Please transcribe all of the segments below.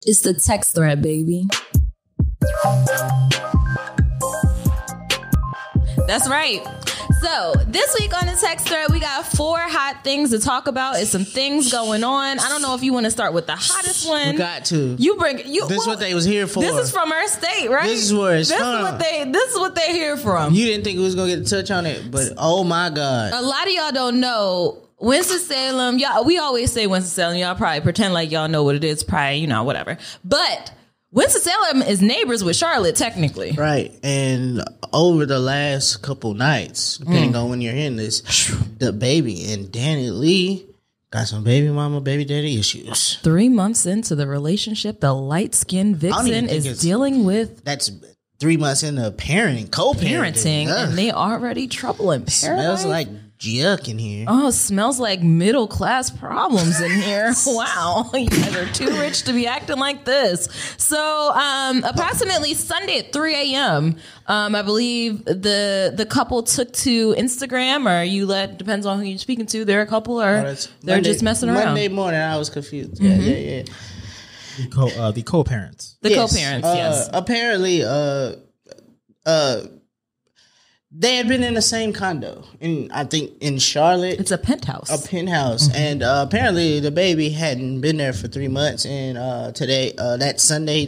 It's the text thread, baby. That's right. So this week on the text thread, we got 4 hot things to talk about. It's some things going on. I don't know if you want to start with the hottest one. We got to. This is what they was here for. This is from our state, right? This is where it's from. This is what they're here from. You didn't think we was gonna get a touch on it, but oh my God. A lot of y'all don't know. Winston-Salem, y'all, we always say Winston-Salem. Y'all probably pretend like y'all know what it is, probably, whatever. But Winston-Salem is neighbors with Charlotte, technically. Right. And over the last couple nights, depending on when you're hearing this, the baby and DaniLeigh got some baby mama, baby daddy issues. 3 months into the relationship, the light-skinned vixen is dealing with... That's 3 months into co-parenting. And they already trouble in paradise. Smells like yuck in here. Oh, smells like middle class problems in here. Wow. You guys are too rich to be acting like this. So approximately Sunday at 3 a.m., I believe the couple took to Instagram, or depends on who you're speaking to. They're a couple, or they're just messing around. Monday morning, I was confused. Yeah. The co-parents. Co-parents, yes. Apparently, they had been in the same condo, I think in Charlotte. It's a penthouse. And apparently the baby hadn't been there for 3 months. And that Sunday,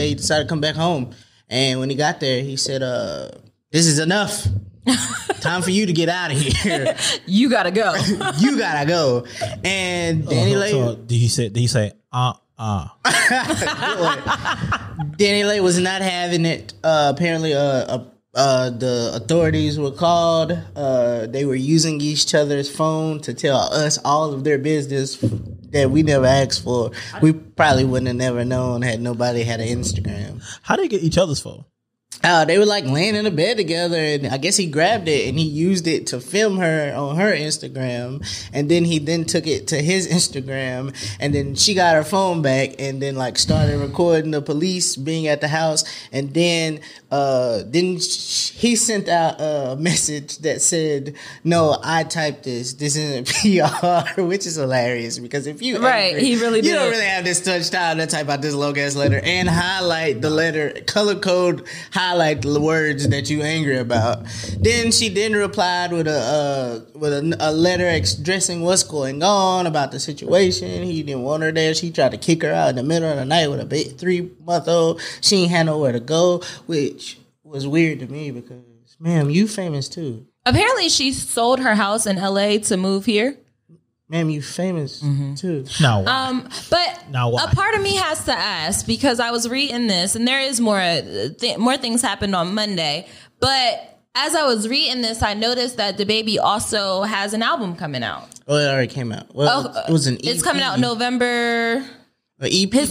he decided to come back home. And when he got there, he said, "This is enough. Time for you to get out of here. You gotta go. You gotta go." And DaniLeigh. So did he say? DaniLeigh was not having it. Apparently, the authorities were called. They were using each other's phone to tell us all of their business that we never asked for. We probably wouldn't have never known had nobody had an Instagram. How did they get each other's phone? They were like laying in a bed together, and I guess he grabbed it and he used it to film her on her Instagram, and then he took it to his Instagram, and then she got her phone back and then like started recording the police being at the house, and then he sent out a message that said, "No, I typed this. This isn't PR," which is hilarious because if you he really did. You don't really have this much time to type out this long ass letter and highlight the letter, color code. Highlight the words that you angry about. Then she replied with a letter addressing what's going on about the situation. He didn't want her there. She tried to kick her out in the middle of the night with a 3-month-old. She ain't had nowhere to go, which was weird to me because, ma'am, you famous too. Apparently, she sold her house in LA to move here. Ma'am, you famous too. No. But a part of me has to ask, because I was reading this, and there is more things happened on Monday. But as I was reading this, I noticed that the baby also has an album coming out. Oh, it already came out. Well, it was an EP. It's coming out November. His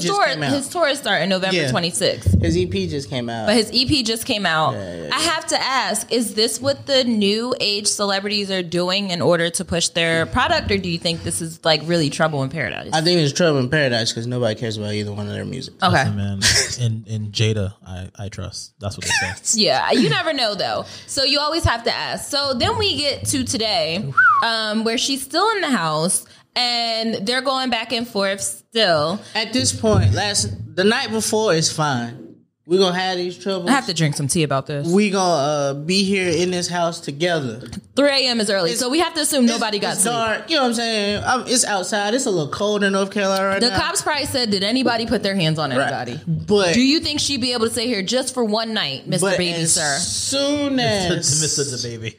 tour is starting November 26th. His EP just came out. But his EP just came out. I have to ask, is this what the new age celebrities are doing in order to push their product, or do you think this is like really Trouble in Paradise? I think it's Trouble in Paradise because nobody cares about either one of their music. Okay. Listen, man, in Jada, I trust. That's what they say. Yeah, you never know though. So you always have to ask. So then we get to today, where she's still in the house. And they're going back and forth still. At this point, the night before is fine. We're going to have these troubles. I have to drink some tea about this. We're going to be here in this house together. 3 a.m. is early, so we have to assume nobody got sleep. Dark, you know what I'm saying? It's outside. It's a little cold in North Carolina right now. The cops probably said, did anybody put their hands on anybody? Right. But do you think she'd be able to stay here just for one night, Mr. Baby, sir? As soon as... Mr. The Baby.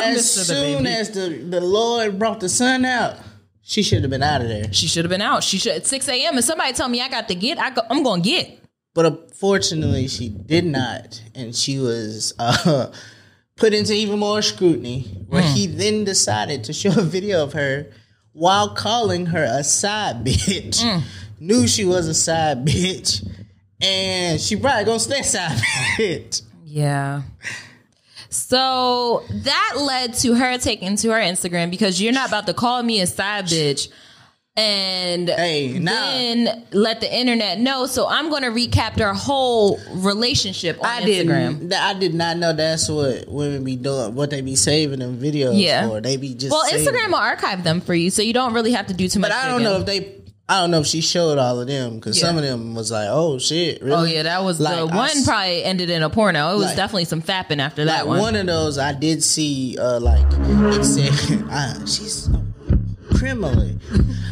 As soon as the Lord brought the sun out, she should have been out of there. She should have been out. At 6 a.m. If somebody tell me I got to get, I'm going to get. But unfortunately, she did not. And she was put into even more scrutiny, where he then decided to show a video of her while calling her a side bitch. Knew she was a side bitch. And she probably going to stay side bitch. Yeah. So that led to her taking to her Instagram, because you're not about to call me a side bitch and then let the internet know. So I'm going to recap their whole relationship on Instagram. I did not know that's what women be doing, what they be saving them videos for. They be just Instagram will archive them for you, so you don't really have to do too much. But I don't know if they I don't know if she showed all of them because some of them was like, oh shit, really? Oh yeah, that was like, the one. Probably ended in a porno. It was definitely some fapping after that one. One of those I did see. It said she's so criminally.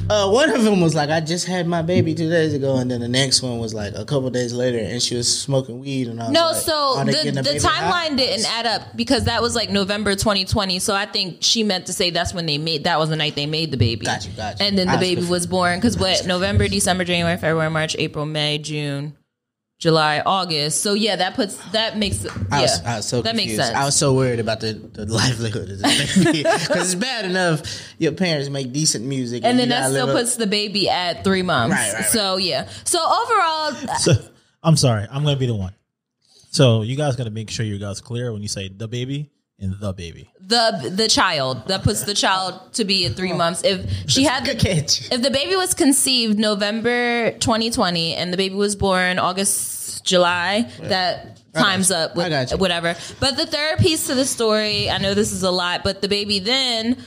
One of them was like, I just had my baby 2 days ago, and then the next one was like a couple days later, and she was smoking weed, and I was the timeline didn't add up because that was like November 2020. So I think she meant to say that's when that was the night they made the baby. Gotcha. And then the baby was born because November, December, January, February, March, April, May, June, July, August. So yeah, that makes I was so that confused. makes sense. I was so worried about the livelihood of this baby because it's bad enough your parents make decent music, and then that still puts the baby at 3 months. Right. So yeah. So overall, I'm sorry, I'm gonna be the one. So you guys gotta make sure you guys clear when you say the baby and the baby. The child that puts the child to be at 3 months. If she had if the baby was conceived November 2020 and the baby was born August, July, that time's up with whatever. But the third piece to the story, I know this is a lot, but the baby then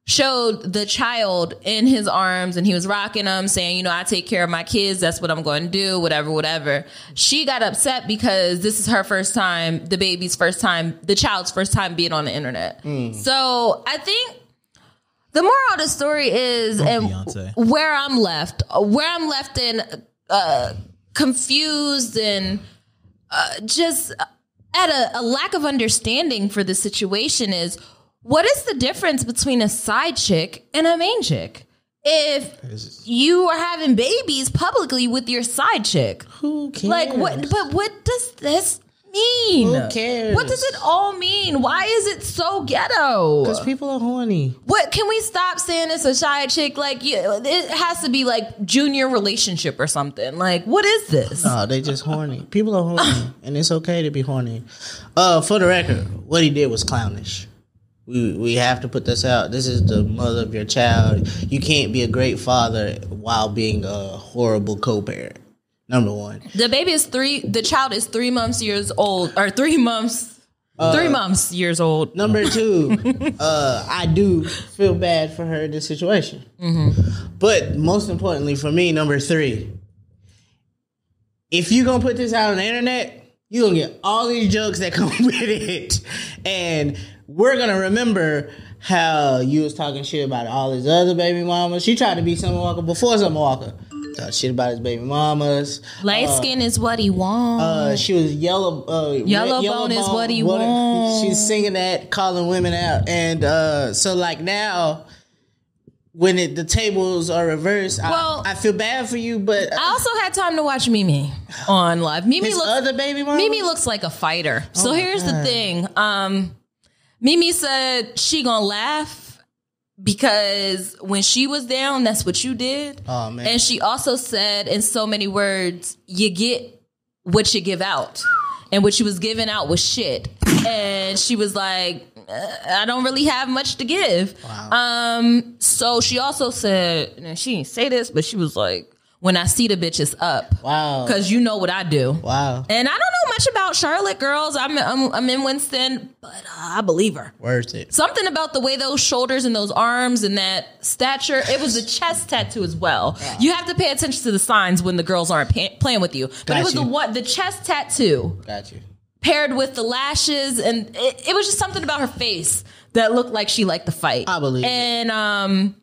showed the child in his arms and he was rocking them saying, I take care of my kids. That's what I'm going to do, whatever. She got upset because this is her first time, the baby's first time, the child's first time being on the internet. So I think the moral of the story is, where I'm left in confused and just at a lack of understanding for the situation is, what is the difference between a side chick and a main chick? If you are having babies publicly with your side chick, who cares? Like what? But what does this mean? Who cares? What does it all mean? Why is it so ghetto? Because people are horny. What can we stop saying it's a side chick? Like it has to be like junior relationship or something. Like what is this? No, they just horny. People are horny, and it's okay to be horny. For the record, what he did was clownish. We have to put this out. This is the mother of your child. You can't be a great father while being a horrible co-parent. Number one. The child is 3 months years old, or 3 months. 3 months years old. Number two, I do feel bad for her in this situation. But most importantly for me, number three, if you're going to put this out on the internet, you're going to get all these jokes that come with it. And we're going to remember how you was talking shit about all his other baby mamas. She tried to be Summer Walker before Summer Walker. Talked shit about his baby mamas. Light skin is what he wants. She was yellow bone is what he wants. She's singing that, calling women out. And so like now, when the tables are reversed, I feel bad for you, but I also had time to watch Mimi on live. Mimi looks like a fighter. So here's the thing. Mimi said she gonna laugh because when she was down, that's what you did. Oh man! And she also said in so many words, you get what you give out, and what she was giving out was shit. And she was like, I don't really have much to give. Wow. So she also said, and she didn't say this, but she was like, when I see the bitches up. Wow. Because you know what I do. Wow. And I don't know much about Charlotte girls. I'm in Winston, but I believe her. Worth it. Something about the way those shoulders and those arms and that stature. It was a chest tattoo as well. Wow. You have to pay attention to the signs when the girls aren't playing with you. But it was the chest tattoo. Got you. Paired with the lashes, and it was just something about her face that looked like she liked to fight. I believe it.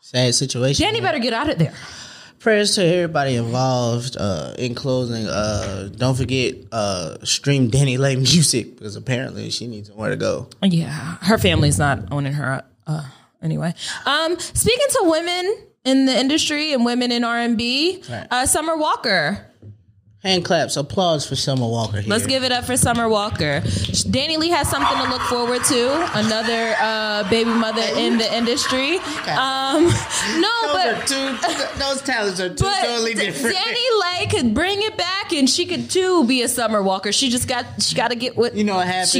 Sad situation. Danny better get out of there. Prayers to everybody involved. In closing, don't forget, stream DaniLeigh music because apparently she needs somewhere to go. Yeah, her family's not owning her anyway. Speaking to women in the industry and women in R&B, right. Summer Walker. Hand claps, applause for Summer Walker here. Let's give it up for Summer Walker. DaniLeigh has something to look forward to. Another baby mother in the industry. Okay. Those talents are totally different. DaniLeigh could bring it back, and she could too be a Summer Walker. She got to get what you know. What happens?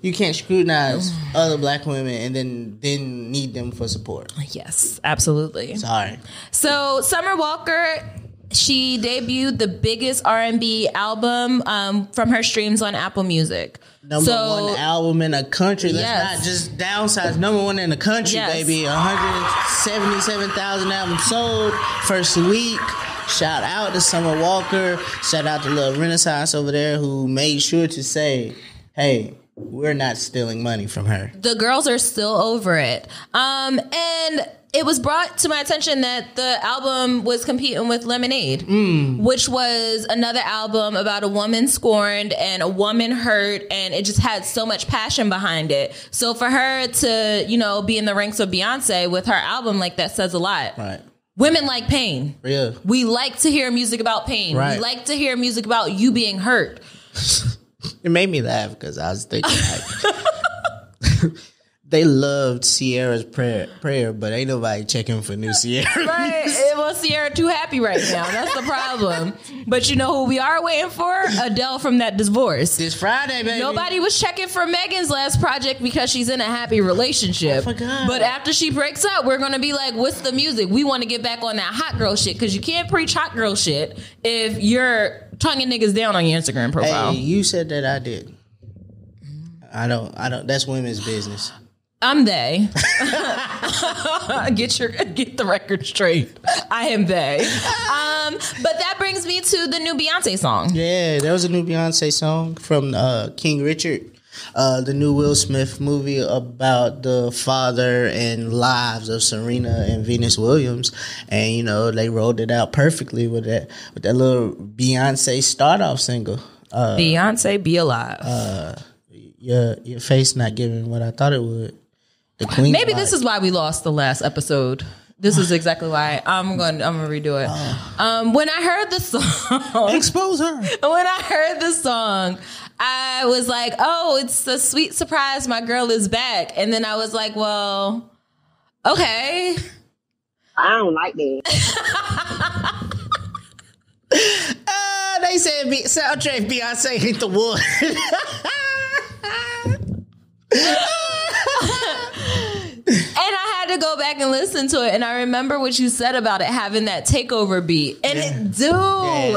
You can't scrutinize other black women and then need them for support. Yes, absolutely. Sorry. So Summer Walker she debuted the biggest R&B album from her streams on Apple Music. Number one album in the country. That's not just downsides. Number one in the country, baby. 177,000 albums sold first week. Shout out to Summer Walker. Shout out to Lil Renaissance over there who made sure to say, hey, we're not stealing money from her. The girls are still over it. And it was brought to my attention that the album was competing with Lemonade, which was another album about a woman scorned and a woman hurt, and it just had so much passion behind it. So for her to, be in the ranks of Beyonce with her album like that says a lot. Right. Women like pain. Yeah. We like to hear music about pain. Right. We like to hear music about you being hurt. It made me laugh because I was thinking they loved Sierra's prayer, but ain't nobody checking for new Sierra. Right. Well, Sierra too happy right now. That's the problem. But you know who we are waiting for? Adele from that divorce. This Friday, baby. Nobody was checking for Megan's last project because she's in a happy relationship. I forgot. But after she breaks up, we're going to be like, what's the music? We want to get back on that hot girl shit because you can't preach hot girl shit if you're tonguing niggas down on your Instagram profile. Hey, you said that I did. I don't. That's women's business. I'm they. Get the record straight. I am they. But that brings me to the new Beyonce song. Yeah, there was a new Beyonce song from King Richard, the new Will Smith movie about the father and lives of Serena and Venus Williams, and they rolled it out perfectly with that little Beyonce start off single. Beyonce, Be Alive. Your face not giving what I thought it would. The Queen. Maybe this is why we lost the last episode. This is exactly why. I'm gonna redo it. When I heard the song, Expose her. When I heard the song, I was like, "Oh, it's a sweet surprise. My girl is back." And then I was like, "Well, okay." I don't like that. They said soundtrack Beyonce hit the wood. And I had to go back and listen to it, and I remember what you said about it having that takeover beat, and it do. I'm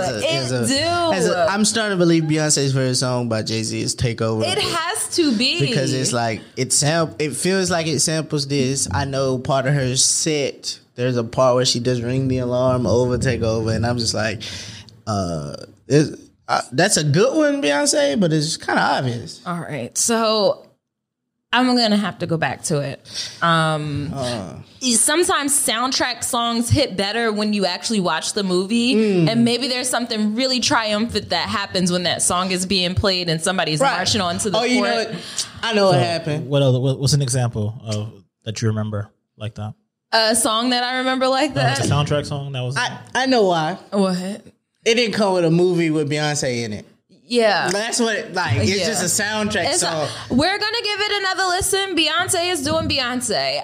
starting to believe Beyonce's first song by Jay-Z is Takeover. It has to be because it's like it feels like it samples this. I know part of her set. There's a part where she does Ring the Alarm over Takeover, and I'm just like, that's a good one, Beyonce, but it's kind of obvious. All right, so I'm going to have to go back to it. Sometimes soundtrack songs hit better when you actually watch the movie. And maybe there's something really triumphant that happens when that song is being played and somebody's marching onto the court. You know what? I know what happened. What's an example of that you remember like that? A song that I remember like that? It's a soundtrack song that was... I know why. What? It didn't come with a movie with Beyonce in it. Yeah. That's what it's just a soundtrack song. We're going to give it another listen. Beyonce is doing Beyonce.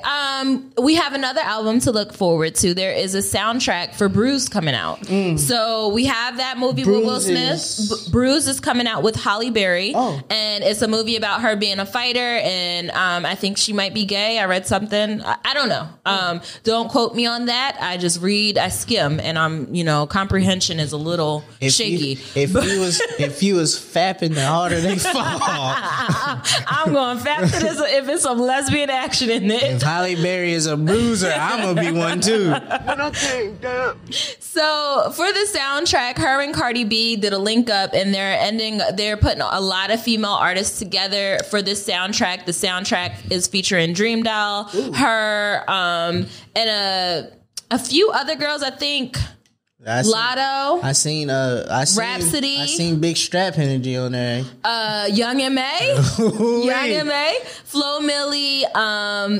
We have another album to look forward to. There is a soundtrack for Bruise coming out. So we have that movie with Will Smith. Bruise is coming out with Halle Berry. And it's a movie about her being a fighter. And I think she might be gay. I read something. I don't know. Don't quote me on that. I just read, I skim. And comprehension is a little shaky. If you was fapping, the harder they fall. I'm going fap to this if it's some lesbian action in it. If Halle Berry is a bruiser, I'm gonna be one too. So for the soundtrack, her and Cardi B did a link up, and they're putting a lot of female artists together for this soundtrack. The soundtrack is featuring Dream Doll, her, and a few other girls, I think. Lotto. I seen Rhapsody. I seen Big Strap Energy on there. Young M.A. Young M.A. Flo Milli.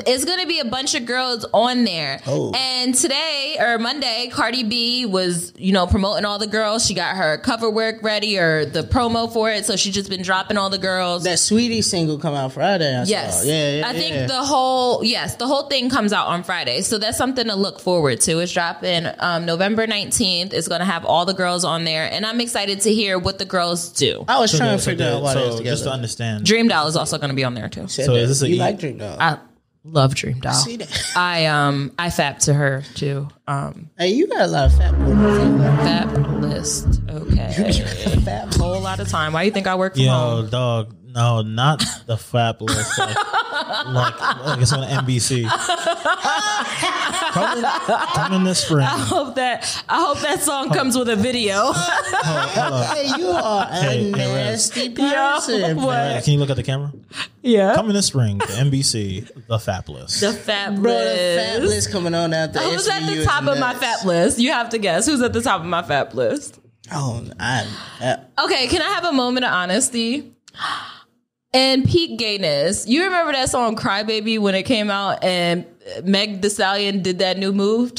It's gonna be a bunch of girls on there. And today or Monday, Cardi B was promoting all the girls. She got her cover work ready or the promo for it. So she's just been dropping all the girls. That Sweetie single come out Friday. Yes. I think the whole thing comes out on Friday. So that's something to look forward to. It's dropping November 19th. Is going to have all the girls on there, and I'm excited to hear what the girls do. I was trying to figure out why that's together. Just to understand, Dream Doll is also going to be on there too. So is this you like Dream Doll? Love Dream Doll. See that? I fap to her too. Hey, you got a lot of fat boy. Fap list. Okay. Fat Whole lot of time. Why you think I work from Yo, home? dog. No, not the fap list. Like it's on NBC. Come in this spring. I hope that song comes with a video. Hey, you are Hey, a nasty person. Yo, what? Hey, can you look at the camera? Yeah. Come in this spring to NBC, the fap list. The fap Bro, list. the fat list coming on out there. Who's at the top of my fap list? You have to guess. Who's at the top of my fap list? Oh, Okay, can I have a moment of honesty? And peak gayness. You remember that song Cry Baby when it came out and Meg Thee Stallion did that new move?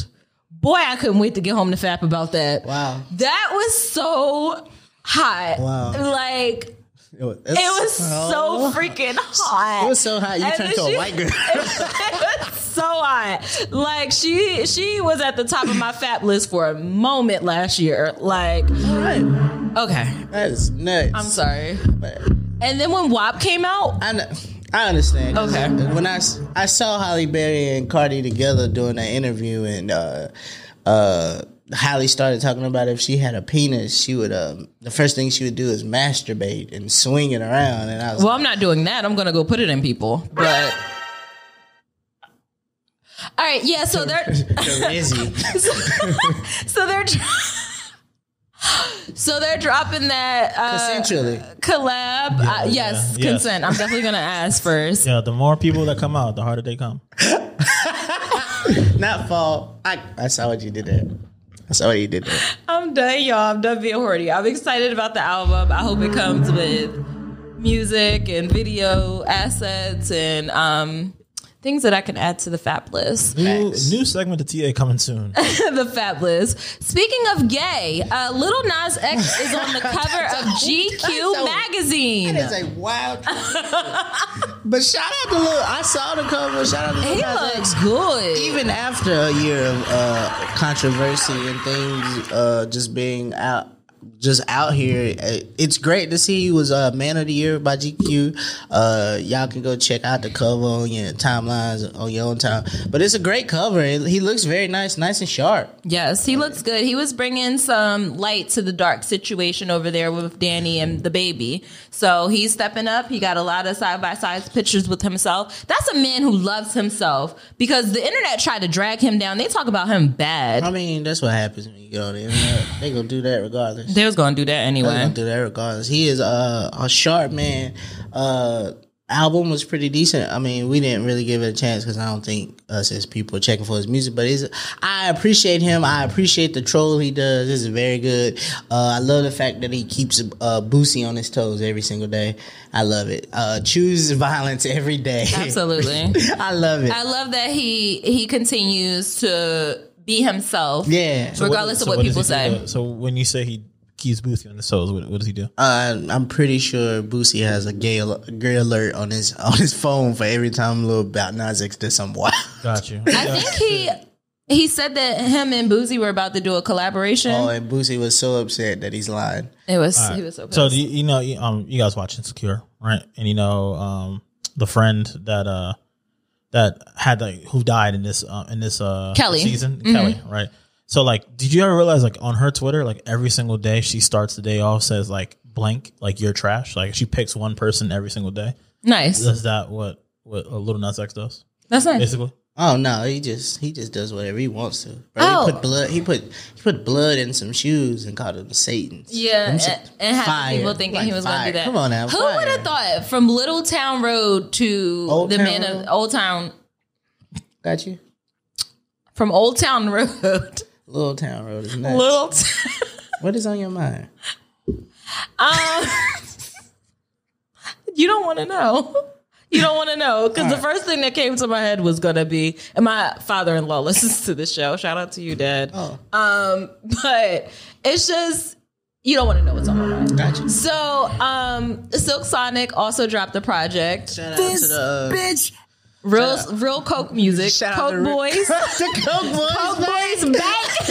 Boy, I couldn't wait to get home to fap about that. Wow. That was so hot. Wow. Like, it was so freaking hot. It was so hot. You And turned then to a white girl. It was so hot. Like, she was at the top of my fap list for a moment last year. Like, All right. okay. That is nuts. I'm sorry. But And then when WAP came out, I understand. Okay. When I saw Halle Berry and Cardi together doing that interview, and Halle started talking about if she had a penis, she would the first thing she would do is masturbate and swing it around. And I was well, I'm not doing that. I'm gonna go put it in people. But all right, yeah. So they're so they're dropping that consensually. collab. Yes, yes. consent. I'm definitely gonna ask first. Yeah, the more people that come out, the harder they come. Not fall. I saw what you did there. I saw what you did there. I'm done, y'all. I'm done being horny. I'm excited about the album. I hope it comes with music and video assets and things that I can add to the fap list. New segment to TA coming soon. The fap list. Speaking of gay, Lil Nas X is on the cover of GQ magazine. That is a wild But shout out to Lil. I saw the cover. Shout out to Lil He Nas looks X. good. Even after a year of controversy and things just being out here, it's great to see he was Man of the Year by GQ. Y'all can go check out the cover on your timelines on your own time. But it's a great cover. He looks very nice and sharp. Yes, he looks good. He was bringing some light to the dark situation over there with Danny and the baby. So he's stepping up. He got a lot of side-by-side pictures with himself. That's a man who loves himself because the internet tried to drag him down. They talk about him bad. I mean, that's what happens when you get on the internet. They gonna do that regardless. They was going to do that anyway. They're gonna do that regardless. He is a sharp man. Album was pretty decent. I mean, we didn't really give it a chance because I don't think us as people are checking for his music. But I appreciate him. I appreciate the troll he does. This is very good. I love the fact that he keeps Boosie on his toes every single day. I love it. Choose violence every day. Absolutely. I love it. I love that he continues to be himself. Yeah. Regardless of what people say. So when you say he keeps Boosie on his toes, what does he do? I'm pretty sure Boosie has a gay alert on his phone for every time Lil Nas X does something wild. Got you. I think he said that him and Boosie were about to do a collaboration. Oh, and Boosie was so upset that he's lying. He was Right. so pissed. So do you guys watch Insecure, right? And the friend that had who died in this Kelly. season, Kelly, right? So did you ever realize on her Twitter, every single day she starts the day off says blank, you're trash. She picks one person every single day. Nice. Is that what Lil Nas X does? That's nice. Basically. Oh no, he just does whatever he wants to. Bro, Oh. He put blood in some shoes and called them Satans. Yeah, Them and half fire. the people thinking he was going to Fire. do that. Come on now, Who fire. would have thought from Little Town Road to Old the Town man Road? of Old Town, Got you. from Old Town Road, Little Town Road is nuts. Little Town. What is on your mind? You don't want to know. You don't want to know because the first thing that came to my head was going to be, and my father-in-law listens to the show. Shout out to you, Dad. Oh. But it's just, you don't want to know what's on my mind. Got you. So, Silk Sonic also dropped a project. Shout out to the bitch. Real Coke music. Shout out Coke to Boys. the Coke Boys. Coke Boys back.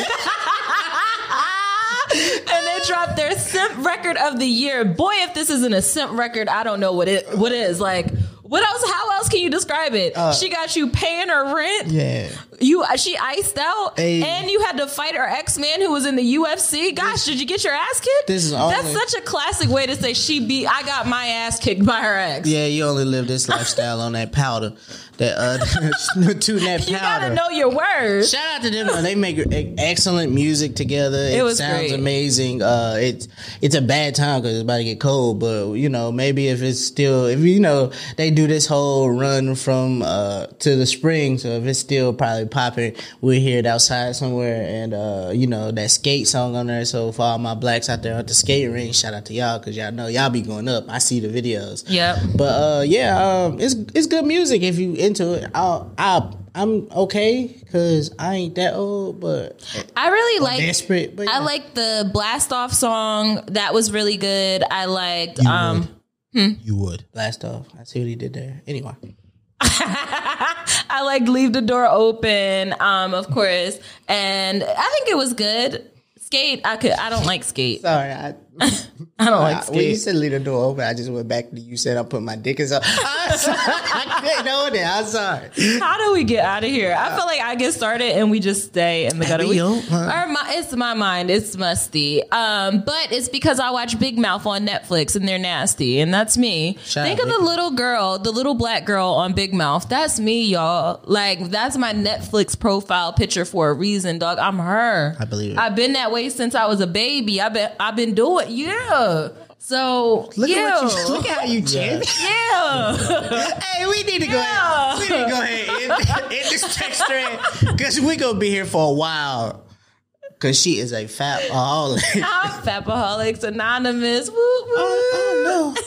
And they dropped their simp record of the year. Boy, if this isn't a simp record, I don't know what is. What else how else can you describe it? She got you paying her rent. Yeah. She iced out, Hey. and you had to fight her ex-man who was in the UFC. Gosh, did you get your ass kicked? That's such a classic way to say I got my ass kicked by her ex. Yeah, you only live this lifestyle on that powder. That tune that powder. You gotta know your words. Shout out to them. Though. They make excellent music together. It was sounds great. Amazing. It's a bad time because it's about to get cold. But maybe if they do this whole run from to the spring. So if it's still probably popping, we'll hear it outside somewhere. And that skate song on there. So for all my blacks out there at the skate ring, shout out to y'all because y'all know y'all be going up. I see the videos. Yep. But it's good music if you into it. I'm okay because I ain't that old, but I really like desperate. But I like the Blast Off song. That was really good. I liked You would. Blast Off. I see what he did there. Anyway. I liked Leave the Door Open, of course. And I think it was good. Skate, I don't like Skate. Sorry, I don't like Skate. When you said leave the door open, I just went back to you said I'm putting my dick in something. I'm sorry. I couldn't know that. I'm sorry. How do we get out of here? I feel like I get started and we just stay in the gutter. It's my mind. It's musty. But it's because I watch Big Mouth on Netflix and they're nasty. And that's me. Think of the little girl, the little black girl on Big Mouth. That's me, y'all. Like, that's my Netflix profile picture for a reason, dog. I'm her. I believe it. I've been that way since I was a baby. I've been doing yeah. So look at how you champion. Yeah. Hey, we need to go ahead. We need to go ahead and end this text thread because we're gonna be here for a while. Cause she is a fat-aholic. I'm Fapaholics Anonymous. Woo, woo. Oh no.